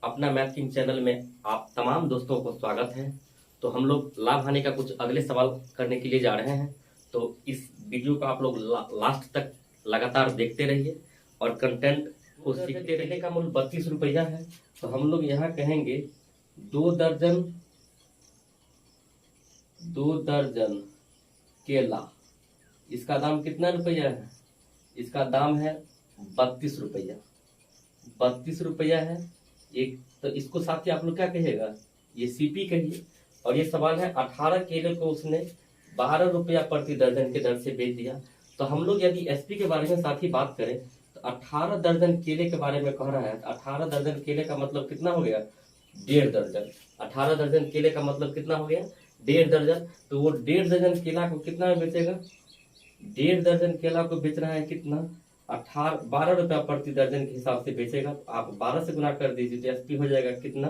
अपना math king channel में आप तमाम दोस्तों को स्वागत है। तो हम लोग लाभ हानि का कुछ अगले सवाल करने के लिए जा रहे हैं। तो इस वीडियो को आप लोग लास्ट तक लगातार देखते रहिए और कंटेंट को सीखते रहिए। का मूल्य 32 रुपया है। तो हम लोग यहाँ कहेंगे 2 दर्जन केला, इसका दाम कितना रुपया है? इसका दाम है 32 रुपया। 32 रुपया है एक। तो इसको साथ ही आप लोग क्या कहिएगा? ये सीपी कहिए। और ये सवाल है 18 केले को उसने 12 रुपया प्रति दर्जन के दर से बेच दिया। तो हम लोग यदि एसपी के बारे में साथ ही बात करें तो 18 दर्जन केले के बारे में कह रहा है। 18 दर्जन केले का मतलब कितना हो गया? 1.5 दर्जन। 18 दर्जन केले का मतलब कितना हो गया? 1.5 दर्जन। तो वो 1.5 दर्जन केला को कितना में बेचेगा? 1.5 दर्जन केला को बेच रहा है कितना? 12 रुपया प्रति दर्जन के हिसाब से बेचेगा। तो आप 12 से गुना कर दीजिए तो एसपी हो जाएगा कितना?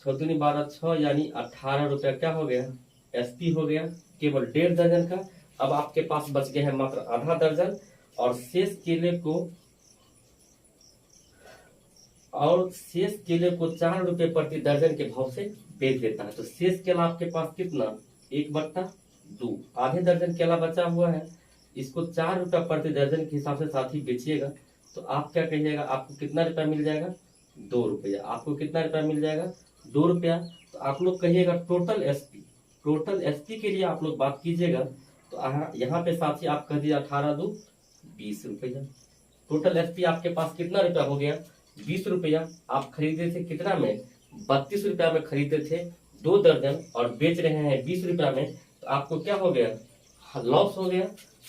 6 दूनी 12 6, यानी 18 रुपया क्या हो गया? एसपी हो गया केवल 1.5 दर्जन का। अब आपके पास बच गए हैं मात्र आधा दर्जन और शेष केले को 4 रुपए प्रति दर्जन के भाव से बेच देता है। तो शेष केला आपके पास कितना? 1/2। आधे दर्जन केला बचा हुआ है, इसको 4 रुपया प्रति दर्जन के हिसाब से साथ ही बेचिएगा। तो आप क्या कहिएगा? आपको कितना रुपया मिल जाएगा? 2 रुपया। आपको कितना रुपया मिल जाएगा? 2 रुपया। तो आप लोग कहिएगा टोटल एसपी। टोटल एसपी के लिए आप लोग बात कीजिएगा। तो यहाँ पे साथ ही आप कह दीजिए 18 2 20 रुपया। टोटल एसपी आपके पास कितना रुपया हो गया? 20 रुपया। आप खरीदे थे कितना में? 32 रुपया में खरीदे थे 2 दर्जन और बेच रहे हैं 20 रुपया में। तो आपको क्या हो गया? लॉस हो गया।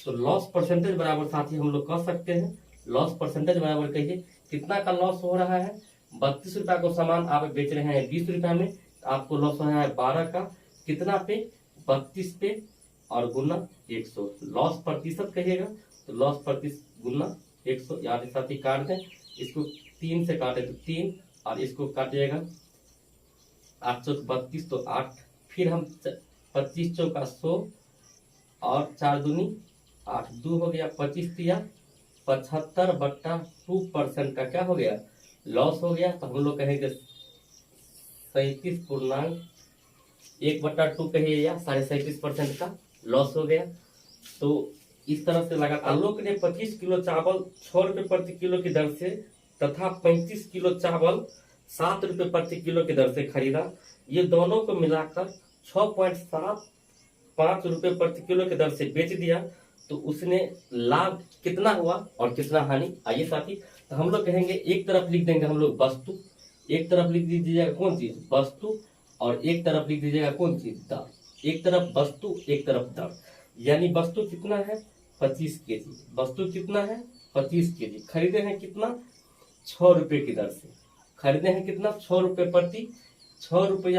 तो लॉस परसेंटेज बराबर साथ ही हम लोग कह सकते हैं, लॉस परसेंटेज बराबर कहिए कितना का लॉस हो रहा है? 32 रुपया को सामान आप बेच रहे हैं 20 रुपया में, तो आपको लॉस हो रहा है 12 का। कितना पे? 32 पे और गुना 100। लॉस प्रतिशत कहिएगा तो लॉस प्रतिशत गुना 100। याद साथ ही काट दें, इसको 3 से काटे तो 3 और इसको काटिएगा 8 चौक 32 तो 8। फिर हम 25 चौका 100 और 4 दूनी 8, 2 हो गया 25 दिया 75/2% का क्या हो गया? लॉस हो गया। तो हम लोग कहेंगे 37.1/2 कहिए या 37.5% का लॉस हो गया। तो इस तरह से लगातार लोग ने 25 किलो चावल 6 रुपए प्रति किलो की दर से तथा 35 किलो चावल 7 रुपए प्रति किलो की दर से खरीदा। ये दोनों को मिलाकर 6.75 रुपए प्रति किलो की दर से बेच दिया। तो उसने लाभ कितना हुआ और कितना हानि? आइए साथी, तो हम लोग कहेंगे एक तरफ लिख देंगे हम लोग वस्तु, एक तरफ लिख दीजिएगा कौन चीज? वस्तु। और एक तरफ लिख दीजिएगा कौन चीज? दर। एक तरफ वस्तु, एक तरफ दर। यानी वस्तु कितना है? 25 केजी। वस्तु कितना है? 25 केजी। खरीदे हैं कितना? 6 रुपए की दर से। खरीदे हैं कितना? 6 रुपया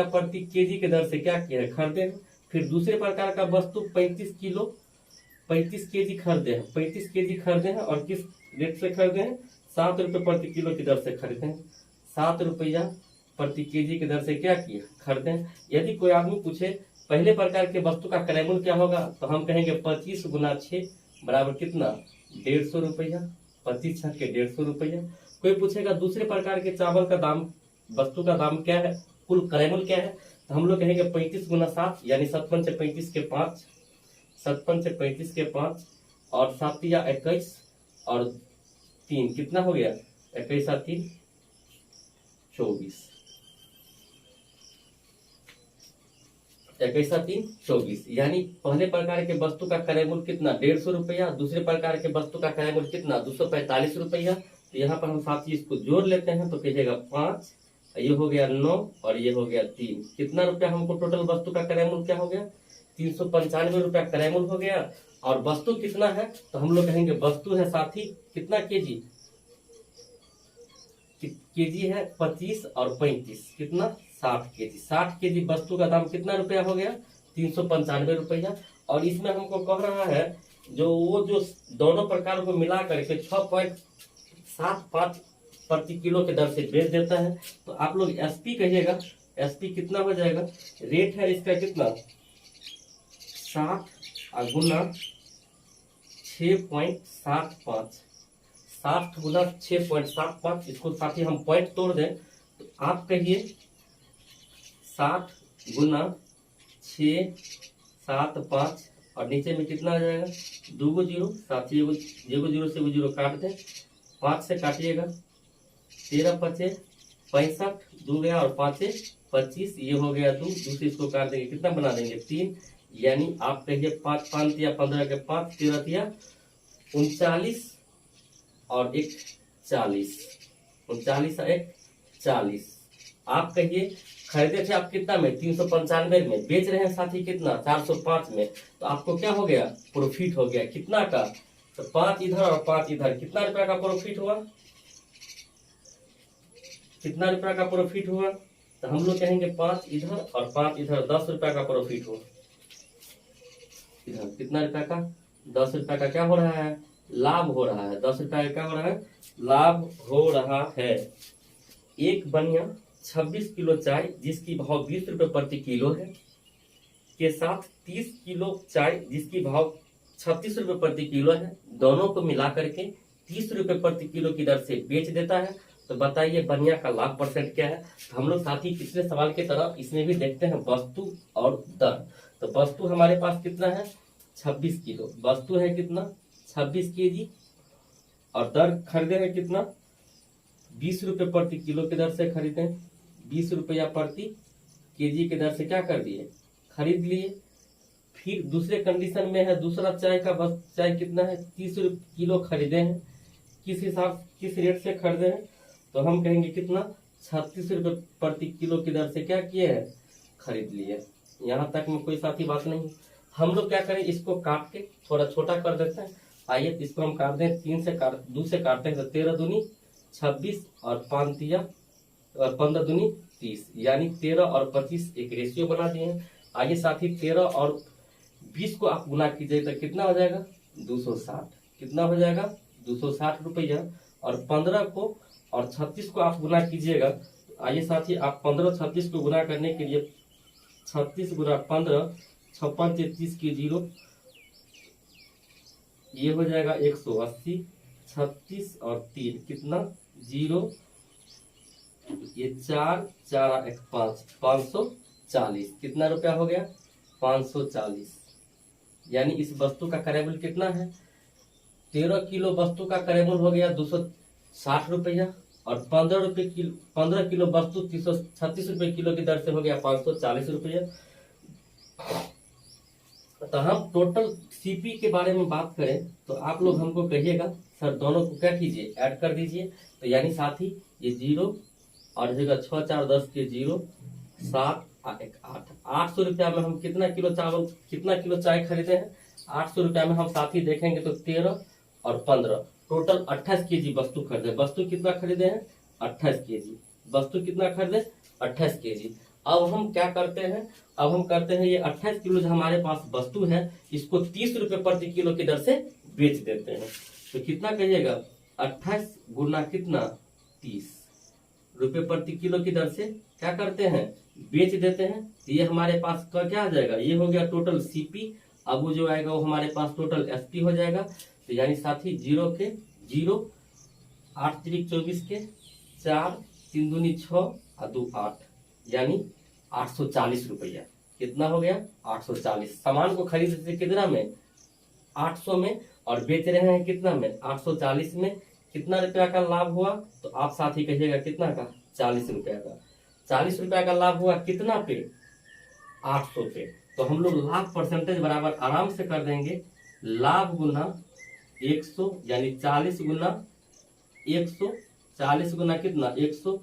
प्रति केजी की दर से क्या किया है? खरीदे हैं। फिर दूसरे प्रकार का वस्तु 35 केजी खरीदे हैं। 35 केजी खरीदे हैं और किस रेट से खरीदे हैं? 7 रुपए प्रति किलो की दर से खरीदे हैं। 7 रुपया प्रति केजी की दर से क्या किया? खरीदे हैं। यदि कोई आदमी पूछे पहले प्रकार के वस्तु का क्रय मूल्य क्या होगा, तो हम कहेंगे 25 गुना 6 बराबर कितना? 150 रुपया। 25 छक के 150 रुपया। कोई पूछेगा दूसरे प्रकार के चावल का दाम, वस्तु का दाम क्या है, कुल क्रय मूल्य क्या है, तो हम लोग कहेंगे 35 गुना 7 यानी 57 से 35 के 5, 57 से 35 के 5 और 7 या 21 और 3 कितना हो गया? 21 और 3 24। 21 और 3 24। यानी पहले प्रकार के वस्तु का क्रय मूल्य कितना? 150 रुपया। दूसरे प्रकार के वस्तु का क्रय मूल्य कितना? 245 रुपया। तो यहाँ पर हम साथ ही इसको जोड़ लेते हैं तो कहिएगा 5, ये हो गया 9 और ये हो गया 3। कितना रुपया हमको टोटल वस्तु का क्रय मूल्य क्या हो गया? 395 रुपया क्रय मूल्य हो गया। और वस्तु कितना है? तो हम लोग कहेंगे वस्तु है साथी कितना केजी? केजी है 25 और 35 कितना? 60 केजी। 60 केजी वस्तु का दाम कितना रुपया हो गया? 395 रुपया। और इसमें हमको कह रहा है जो दोनों प्रकार को मिला करके 6.75 प्रति किलो के दर से बेच देता है। तो आप लोग एसपी कहिएगा। एसपी कितना हो जाएगा? रेट है इसका कितना? 60 गुना 6.75। 60 गुना 6.75, इसको साथ ही हम पॉइंट तोड़ दें तो आप कहिए 60 गुना 675 और नीचे में कितना आ जाएगा, 2 जीरो, साथ ही एगो जीरो से वो जीरो काट दें, 5 से काटिएगा, 13 पचे 65, 2 गया और 5 25, ये हो गया 2, दूसरे इसको काट देंगे, कितना बना देंगे 3, यानी आप कहिए 5 5 या 15 के 5, 13 या 39 और 1 40, 39 और 1 40। आप कहिए खरीदे थे आप कितना में, 395 में, बेच रहे हैं साथी कितना, 405 में, तो आपको क्या हो गया, प्रॉफिट हो गया, कितना का, तो 5 इधर और 5 इधर, कितना रुपया का प्रॉफिट हुआ, कितना रुपया का प्रॉफिट हुआ, तो हम लोग कहेंगे 5 इधर और 5 इधर, 10 रुपया का प्रॉफिट हुआ। इधर कितना रुपया का, 10 रुपया का क्या हो रहा है, लाभ हो रहा है, 10 रुपया का क्या हो रहा है, लाभ हो रहा है। एक बनिया 26 किलो चाय जिसकी भाव 20 रुपए प्रति किलो है के साथ 30 किलो चाय जिसकी भाव 36 रुपए प्रति किलो है, दोनों को मिला करके 30 रुपए प्रति किलो की दर से बेच देता है, तो बताइए बनिया का लाभ परसेंट क्या है। तो हम लोग साथ ही पिछले सवाल की तरह इसमें भी देखते हैं वस्तु और दर। तो वस्तु हमारे पास कितना है, 26 किलो, वस्तु है कितना 26 केजी, और दर खरीदे हैं कितना, 20 रुपए प्रति किलो की दर से खरीदे, 20 रुपया प्रति केजी की दर से क्या कर दिए, खरीद लिए। फिर दूसरे कंडीशन में है, दूसरा चाय का बस चाय कितना है, 30 किलो खरीदे हैं, किस हिसाब किस रेट से खरीदे हैं, तो हम कहेंगे कितना, 36 रुपए प्रति किलो की दर से क्या किए हैं, खरीद लिए। यहाँ तक में कोई साथी बात नहीं। हम लोग क्या करें, इसको काट के थोड़ा छोटा कर देते हैं। आइए इसको हम काट दें, 2 से काटते हैं तो 13 दूनी 26 और 5 तिया और 15 दूनी 30, यानी 13 और 25 एक रेशियो बना दिए हैं। आइए साथ ही 13 और 20 को आप गुना कीजिए तो कितना हो जाएगा, 260, कितना हो जाएगा 260 रुपया, और 15 को और 36 को आप गुना कीजिएगा। आइए साथ ही आप 15 36 को गुना करने के लिए 36 गुना 15, 56 33 की जीरो, ये हो जाएगा 180, 36 और 3 कितना जीरो, ये 4 4 1 5, 540, कितना रुपया हो गया 540। यानी इस वस्तु का क्रय मूल्य कितना है, 13 किलो वस्तु का क्रय मूल्य हो गया 260 रुपया, और 15 किलो वस्तु 336 रुपए किलो की दर से हो गया 540 रुपया। तो हम टोटल सीपी के बारे में बात करें तो आप लोग हमको कहिएगा सर दोनों को क्या कीजिए, ऐड कर दीजिए। तो यानी साथ ही ये 0 और जगह 6 4 10 के 0, 7 और 1 8, 800 रुपया में हम कितना किलो चाय खरीदे हैं, 800 रुपया में हम साथ ही देखेंगे तो 13 और 15 टोटल 28 केजी वस्तु खरीदे। वस्तु कितना खरीदे हैं, 28 केजी, वस्तु कितना खरीदे 28 केजी। अब हम क्या करते हैं, अब हम करते हैं ये 28 किलो जो हमारे पास वस्तु है इसको 30 रुपए प्रति किलो की दर से बेच देते हैं। तो कितना कहिएगा, 28 गुना कितना 30 रुपए प्रति किलो की दर से क्या करते हैं, बेच देते हैं। तो ये हमारे पास का क्या आ जाएगा, ये हो गया टोटल सीपी। अब वो जो आएगा वो हमारे पास टोटल एसपी हो जाएगा। तो यानी साथी 0 के 0, 8 3 24 के 4, 3 दूनी 6 और 2 8, यानी 840 रुपया। कितना हो गया 840। सामान को खरीदते कितना में, 800 में, और बेच रहे हैं कितना में, 840 में। कितना रुपया का लाभ हुआ, तो आप साथ ही कहिएगा कितना का, 40 रुपया का। 40 रुपया का लाभ हुआ कितना पे, 800 पे। तो हम लोग लाभ परसेंटेज बराबर आराम से कर देंगे, लाभ गुना 100, यानी 40 गुना 100, 40 गुना कितना 100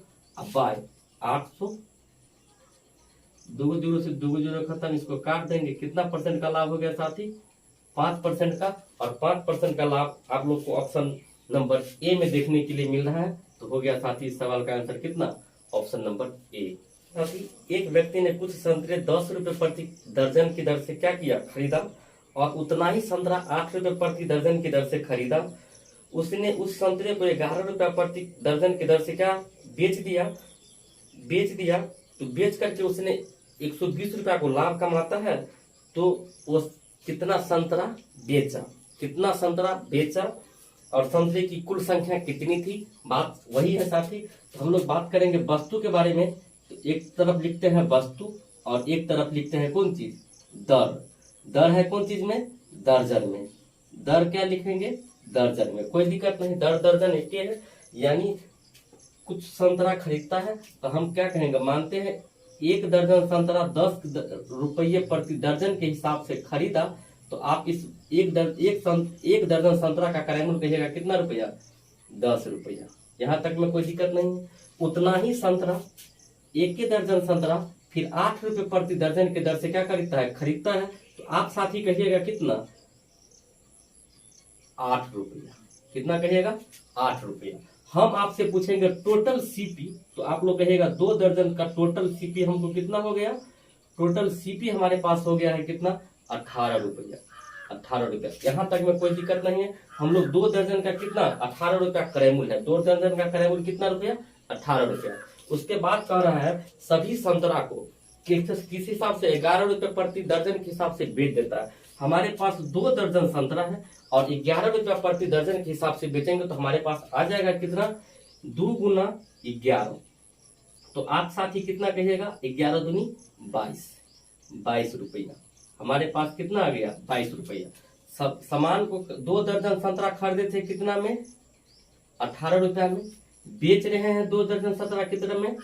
बाय 800, 2 जीरो से 2 जीरो खत्म, इसको काट देंगे। कितना परसेंट का लाभ हो गया साथी, 5% का। और 5% का लाभ आप लोग को ऑप्शन नंबर ए में देखने के लिए मिल रहा है। तो हो गया साथी इस सवाल का आंसर कितना, ऑप्शन नंबर ए। साथी एक व्यक्ति ने कुछ संतरे 10 रुपए प्रति दर्जन की दर से क्या किया, खरीदा, और उतना ही संतरा 8 रुपए प्रति दर्जन की दर से खरीदा। उसने उस संतरे को 11 रुपया प्रति दर्जन की दर से क्या बेच दिया। तो बेच करके उसने 120 रुपया को लाभ कमाता है। तो वो कितना संतरा बेचा, और संतरे की कुल संख्या कितनी थी, बात वही है साथी। तो हम लोग बात करेंगे वस्तु के बारे में। तो एक तरफ लिखते हैं वस्तु और एक तरफ लिखते हैं कौन चीज, दर। दर है कौन चीज में, दर्जन में। दर क्या लिखेंगे, दर्जन में। कोई दिक्कत नहीं, दर दर्जन एक ही है। यानी कुछ संतरा खरीदता है तो हम क्या कहेंगे, मानते हैं एक दर्जन संतरा 10 रुपये प्रति दर्जन के हिसाब से खरीदा, तो आप इस एक दर्जन संतरा का क्रय कहिएगा कितना रुपया, 10 रुपया। यहाँ तक में कोई दिक्कत नहीं है। उतना ही संतरा, एक के दर्जन संतरा फिर 8 रुपये प्रति दर्जन के दर से क्या खरीदता है। तो आप साथी कहिएगा कितना, 8 रुपया। कितना कहिएगा, 8 रुपया। हम आपसे पूछेंगे टोटल सीपी, तो आप लोग कहिएगा 2 दर्जन का टोटल सीपी हमको कितना हो गया, टोटल सीपी हमारे पास हो गया है कितना, 18 रुपया। 18 रुपया, यहाँ तक में कोई दिक्कत नहीं है। हम लोग 2 दर्जन का कितना, 18 रुपया क्रय मूल्य है। 2 दर्जन का क्रय मूल्य कितना रुपया, 18 रुपया। उसके बाद कह रहा है सभी संतरा को किस हिसाब से, 11 रुपये प्रति दर्जन के हिसाब से बेच देता है। हमारे पास 2 दर्जन संतरा है और 11 रुपया प्रति दर्जन के हिसाब से बेचेंगे तो हमारे पास आ जाएगा कितना, 2 गुना 11। तो आप साथी कितना कहिएगा, 11 दूनी 22 रुपया। हमारे पास कितना आ गया, 22 रुपया। सब सामान को 2 दर्जन संतरा खरीदे थे कितना में, 18 रुपया में। बेच रहे हैं 2 दर्जन संतरा कितना में,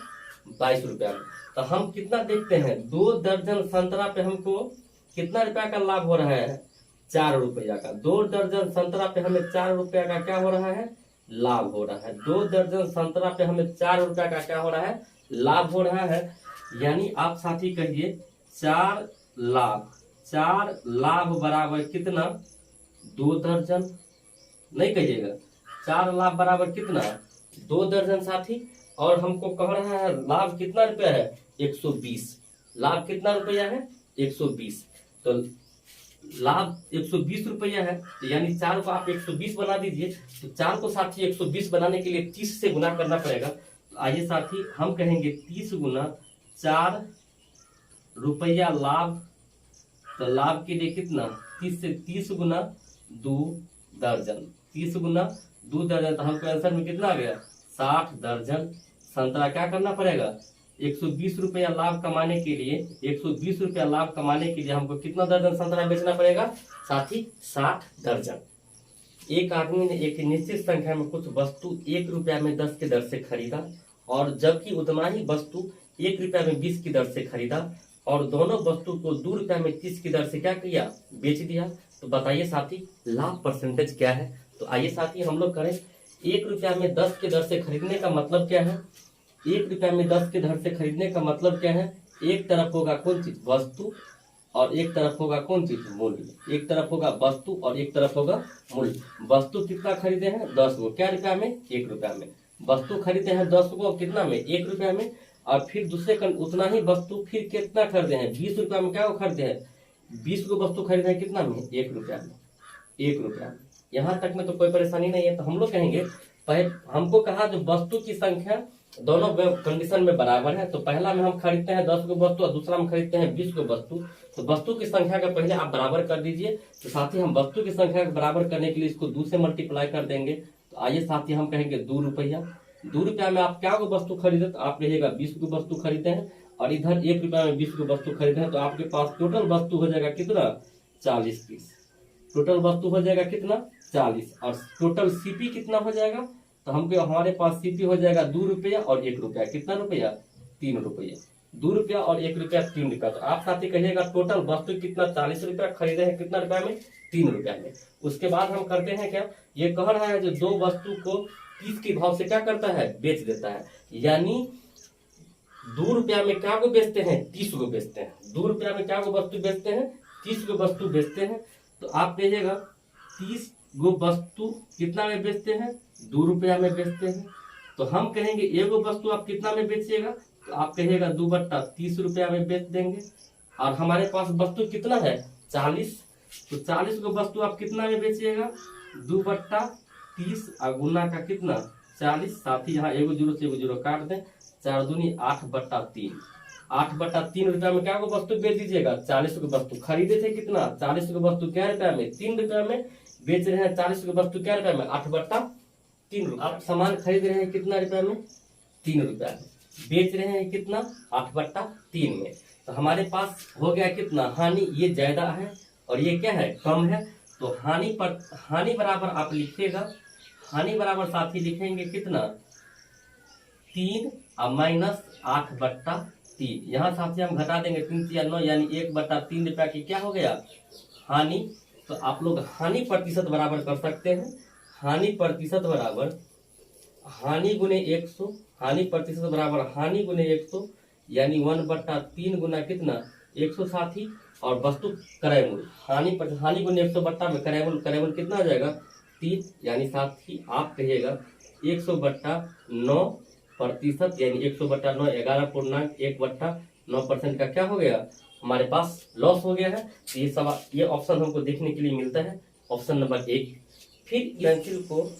22 रुपया में। तो हम कितना देखते हैं, 2 दर्जन संतरा पे हमको कितना रुपया का लाभ हो रहा है, 4 रुपया का। 2 दर्जन संतरा पे हमें 4 रुपया का क्या हो रहा है, लाभ हो रहा है। 2 दर्जन संतरा पे हमें 4 रुपया का क्या हो रहा है, लाभ हो रहा है। यानी आप साथी कहिए 4 लाभ। 4 लाभ बराबर कितना, 2 दर्जन। नहीं कहिएगा, 4 लाभ बराबर कितना, 2 दर्जन साथी। और हमको कह रहा है लाभ कितना रुपया है, 120। लाभ कितना रुपया है, 120। तो लाभ 120 रुपया है, तो यानी 4 को आप 120 बना दीजिए। तो 4 को साथी 120 बनाने के लिए 30 से गुना करना पड़ेगा। तो आइए साथी हम कहेंगे 30 गुना 4 रुपया लाभ। तो लाभ के लिए कितना, 30 गुना 2 दर्जन। 30 गुना 2 दर्जन, तो हमको आंसर में कितना आ गया, 60 दर्जन संतरा क्या करना पड़ेगा, 120 रुपया लाभ कमाने के लिए, 120 रुपया लाभ कमाने के लिए हमको कितना दर्जन संतरा बेचना पड़ेगा साथी, 60 दर्जन। एक आदमी ने एक निश्चित संख्या में कुछ वस्तु 1 रुपया में 10 के दर से खरीदा, और जबकि उतना ही वस्तु 1 रुपया में 20 की दर से खरीदा, और दोनों वस्तु को 2 रुपया में 30 की दर से क्या किया, बेच दिया। तो बताइए साथी लाभ परसेंटेज क्या है। तो आइए साथी हम लोग करें, 1 रुपया में 10 के दर से खरीदने का मतलब क्या है, 1 रुपया में 10 के दर से खरीदने का मतलब क्या है, एक तरफ होगा कौन चीज, वस्तु, और एक तरफ होगा कौन चीज, मूल्य। एक तरफ होगा वस्तु और एक तरफ होगा मूल्य। वस्तु कितना खरीदे हैं, 10 को, क्या रुपया में, 1 रुपया में। वस्तु खरीदे हैं 10 को कितना में, 1 रुपया में। और फिर दूसरे उतना ही वस्तु फिर कितना खरीदे हैं, 20 रुपया में। क्या खरीदे हैं, 20 को वस्तु खरीदे हैं कितना में, 1 रुपया में। 1 रुपया में, यहाँ तक में तो कोई परेशानी नहीं है। तो हम लोग कहेंगे हमको कहा जो वस्तु की संख्या दोनों कंडीशन में बराबर है, तो पहला में हम खरीदते हैं 10 को वस्तु और दूसरा में खरीदते हैं 20 को वस्तु। तो वस्तु की संख्या का पहले आप बराबर कर दीजिए। तो साथ ही हम वस्तु की संख्या को बराबर करने के लिए इसको 2 से मल्टीप्लाई कर देंगे। तो आइए साथ ही हम कहेंगे 2 रुपया। 2 रुपया में आप क्या को वस्तु खरीदे, तो आप कहिएगा 20 को वस्तु खरीदे हैं, और इधर 1 रुपया में 20 को वस्तु खरीदे हैं। तो आपके पास टोटल वस्तु हो जाएगा कितना, 40 पीस। टोटल वस्तु हो जाएगा कितना, 40। और टोटल सीपी कितना हो जाएगा, तो हमको हमारे पास सीपी हो जाएगा 2 रुपया और 1 रुपया। कितना रुपया, 3 रुपया। 2 रुपया और 1 रुपया, 3 रुपया। तो आप साथी कहिएगा टोटल वस्तु कितना, 40 रुपया खरीदे हैं कितना रुपया में, 3 रुपया में। उसके बाद हम करते हैं क्या, ये कह रहा है जो 2 वस्तु को 30 के भाव से क्या करता है, बेच देता है। यानी 2 रुपया में क्या को बेचते हैं, 30 को बेचते हैं। 2 रुपया में क्या को वस्तु बेचते हैं, 30 को वस्तु बेचते हैं। तो आप कहिएगा 30 गो वस्तु कितना में बेचते हैं, 2 रुपया में बेचते हैं। तो हम कहेंगे एगो वस्तु आप कितना में बेचिएगा, तो आप कहिएगा 2/30 रुपया में बेच देंगे। और हमारे पास वस्तु कितना है, 40। तो 40 को वस्तु आप कितना में बेचिएगा, 2/30 और गुना का कितना, 40। साथ ही यहाँ एगो जीरो से एगो जीरो काट दें, 4 दूनी 8/3। 8/3 रुपया में क्या को वस्तु बेच दीजिएगा, 40 को वस्तु खरीदे थे कितना, 40 को वस्तु क्या रुपया में, 3 रुपया में। बेच रहे हैं 40 की वस्तु क्या रुपए में, 8/3 रुपया। आप सामान खरीद रहे हैं कितना रुपए में, 3 रुपया में, बेच रहे हैं कितना, 8/3 में। तो हमारे पास हो गया कितना, हानि, ये ज्यादा है और ये क्या है, कम है। तो हानि बराबर आप लिखिएगा, हानि बराबर साथ ही लिखेंगे कितना, 3 और -8/3। यहाँ साथ ही हम घटा देंगे 3 या 9 यानी 1/3 रुपया की क्या हो गया, हानि। तो आप लोग हानि प्रतिशत बराबर कर सकते हैं, हानि प्रतिशत बराबर हानि गुने 100, हानि प्रतिशत बराबर हानि गुने 100 यानी 1/3 गुना कितना, 100 साथी, और वस्तु क्रय मूल्य हानि गुने 100 बट्टा में क्रय मूल्य कितना आ जाएगा, 3, यानी साथी आप कहिएगा 100/9% यानी 100/9 11.1/9% का क्या हो गया, हमारे पास लॉस हो गया है। तो ये सवाल, ये ऑप्शन हमको देखने के लिए मिलता है, ऑप्शन नंबर 1। फिर पेंसिल को,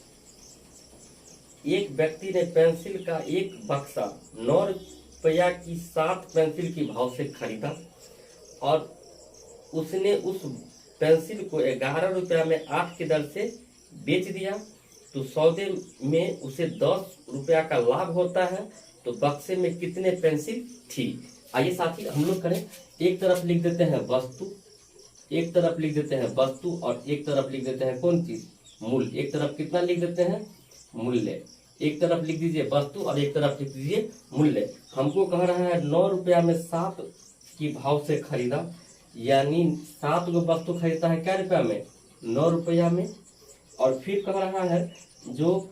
एक व्यक्ति ने पेंसिल का एक बक्सा 9 रुपया की 7 पेंसिल की भाव से खरीदा और उसने उस पेंसिल को 11 रुपया में 8 की दर से बेच दिया। तो सौदे में उसे 10 रुपया का लाभ होता है। तो बक्से में कितने पेंसिल थी। आइए साथी हम लोग करें, एक तरफ लिख देते हैं वस्तु, एक तरफ लिख देते हैं वस्तु और एक तरफ लिख देते हैं कौन चीज, मूल्य। एक तरफ कितना लिख देते हैं, मूल्य। एक तरफ लिख दीजिए वस्तु और एक तरफ लिख दीजिए मूल्य। हमको कह रहा है 9 रुपया में 7 की भाव से खरीदा, यानी 7 को वस्तु खरीदता है क्या रुपया में, 9 रुपया में। और फिर कह रहा है जो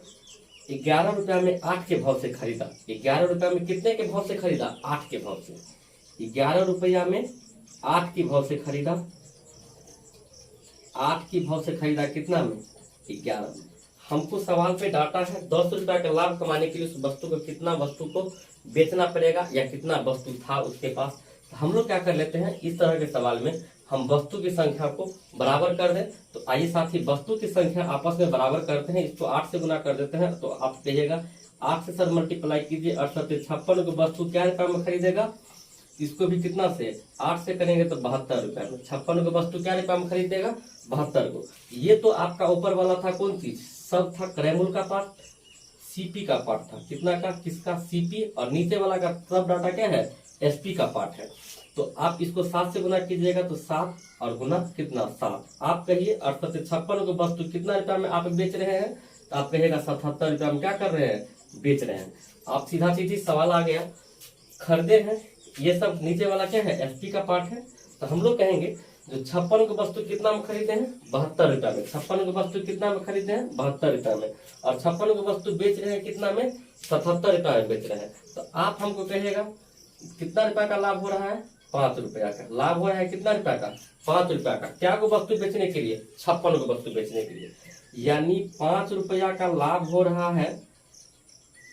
11 रुपया में 8 के भाव से खरीदा। 11 रुपया में कितने के भाव से खरीदा, 8 के भाव से। 11 रुपया में 8 की भाव से खरीदा, 8 की भाव से खरीदा कितना में, 11 में। हमको सवाल पे डाटा है 10 रुपया का लाभ कमाने के लिए उस वस्तु को कितना वस्तु को बेचना पड़ेगा या कितना वस्तु था उसके पास। तो हम लोग क्या कर लेते हैं, इस तरह के सवाल में हम वस्तु की संख्या को बराबर कर दें। तो आइए साथी वस्तु की संख्या आपस में बराबर करते हैं। इसको 8 से गुना कर देते हैं। तो आप कहिएगा 8 से सर मल्टीप्लाई कीजिए, 8×56 को वस्तु क्या रुपया में खरीदेगा। इसको भी कितना से 8 से करेंगे तो 72 रुपया में। 56 को वस्तु क्या रुपया में खरीदेगा, 72 को। ये तो आपका ऊपर वाला था कौन चीज, सब था क्रय मूल्य का पार्ट, सीपी का पार्ट था कितना का, किसका, सीपी। और नीचे वाला का सब डाटा क्या है, एसपी का पार्ट है। तो आप इसको 7 से गुना कीजिएगा तो 7 और गुना कितना, 7। आप कहिए 856 को वस्तु कितना रुपया में आप बेच रहे हैं, तो आप कहिएगा 77 रुपया में क्या कर रहे हैं, बेच रहे हैं। आप सीधा सीधी सवाल आ गया, खरीदे हैं, ये सब नीचे वाला क्या है, एसपी का पार्ट है। तो हम लोग कहेंगे जो 56 को वस्तु कितना में खरीदे हैं, 72 रुपया में। 56 को वस्तु कितना में खरीदे हैं, 72 रुपया में। और 56 को वस्तु बेच रहे हैं कितना में, 77 रुपया में बेच रहे हैं। तो आप हमको कहिएगा कितना रुपया का लाभ हो रहा है, 5 रुपया का लाभ हो रहा है। कितना रुपया का, 5 रुपया का। क्या को वस्तु बेचने के लिए, 56 को वस्तु बेचने के लिए, यानी 5 रुपया का लाभ हो रहा है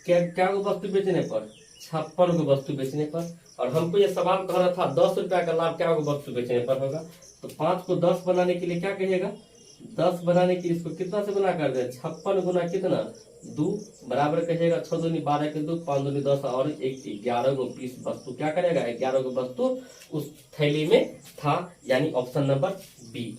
क्या को वस्तु बेचने पर, 56 को वस्तु बेचने पर। और हमको ये सवाल कह रहा था 10 रुपया का लाभ क्या होगा, वस्तु बेचने पर होगा। तो 5 को 10 बनाने के लिए क्या कहिएगा, 10 बनाने के लिए इसको कितना से गुना कर दे, 56 गुना कितना, 2 बराबर कहिएगा 6 दूनी 12 के 2, 5 दूनी 10 और 1 11 को पीस वस्तु क्या करेगा, 11 को वस्तु उस थैली में था, यानी ऑप्शन नंबर बी।